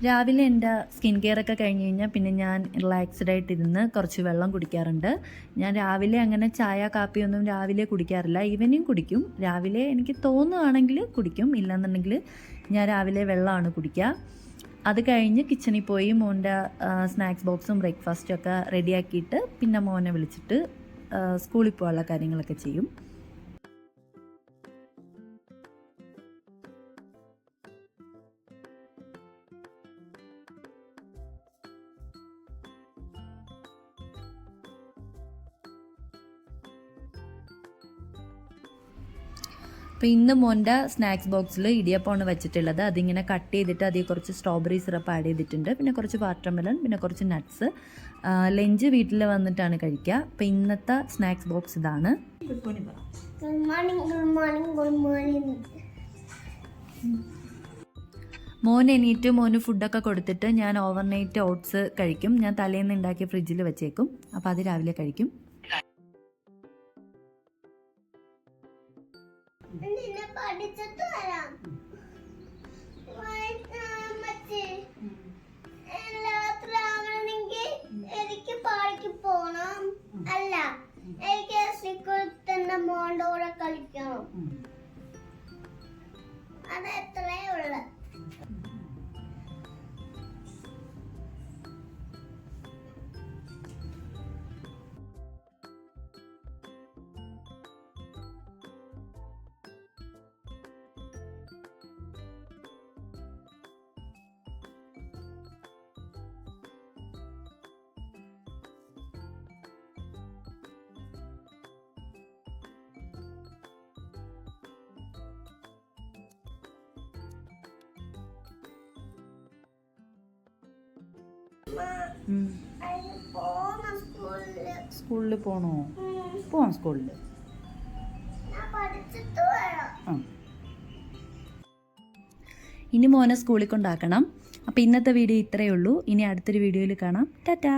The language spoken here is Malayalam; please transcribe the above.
രാവിലെ എൻ്റെ സ്കിൻ കെയർ ഒക്കെ കഴിഞ്ഞ് കഴിഞ്ഞാൽ പിന്നെ ഞാൻ റിലാക്സ്ഡ് ആയിട്ടിരുന്ന് കുറച്ച് വെള്ളം കുടിക്കാറുണ്ട്. ഞാൻ രാവിലെ അങ്ങനെ ചായ കാപ്പിയൊന്നും രാവിലെ കുടിക്കാറില്ല. ഈവനിങ് കുടിക്കും. രാവിലെ എനിക്ക് തോന്നുകയാണെങ്കിൽ കുടിക്കും, ഇല്ലെന്നുണ്ടെങ്കിൽ ഞാൻ രാവിലെ വെള്ളമാണ് കുടിക്കുക. അത് കഴിഞ്ഞ് കിച്ചണിൽ പോയി മോൻ്റെ സ്നാക്സ് ബോക്സും ബ്രേക്ക്ഫാസ്റ്റും ഒക്കെ റെഡിയാക്കിയിട്ട് പിന്നെ മോനെ വിളിച്ചിട്ട് സ്കൂളിൽ പോകാനുള്ള കാര്യങ്ങളൊക്കെ ചെയ്യും. അപ്പോൾ ഇന്ന് മോൻ്റെ സ്നാക്സ് ബോക്സിൽ ഇടിയപ്പമാണ് വെച്ചിട്ടുള്ളത്. അതിങ്ങനെ കട്ട് ചെയ്തിട്ട് അതിൽ കുറച്ച് സ്ട്രോബെറി സിറപ്പ് ആഡ് ചെയ്തിട്ടുണ്ട്, പിന്നെ കുറച്ച് വാട്ടർമെലൺ, പിന്നെ കുറച്ച് നട്ട്സ്. ലഞ്ച് വീട്ടിൽ വന്നിട്ടാണ് കഴിക്കുക. അപ്പോൾ ഇന്നത്തെ സ്നാക്സ് ബോക്സ് ഇതാണ്. മോൻ എണീറ്റ് മോന് ഫുഡൊക്കെ കൊടുത്തിട്ട് ഞാൻ ഓവർനൈറ്റ് ഓട്സ് കഴിക്കും. ഞാൻ തലേന്ന് ഉണ്ടാക്കി ഫ്രിഡ്ജിൽ വെച്ചേക്കും. അപ്പോൾ അത് രാവിലെ കഴിക്കും. എനിക്ക് പാടിക്ക് പോണം, അല്ല എനിക്ക് സ്കൂളിൽ മോണ്ടോടെ കളിക്കണം. അത് എത്രയേ ഉള്ളു. സ്കൂളിൽ പോണോ? പോവാം സ്കൂളിൽ. ഇനി മോനെ സ്കൂളിൽ കൊണ്ടാക്കണം. അപ്പോൾ ഇന്നത്തെ വീഡിയോ ഇത്രയേ ഉള്ളൂ. ഇനി അടുത്തൊരു വീഡിയോയിൽ കാണാം. ടാറ്റാ.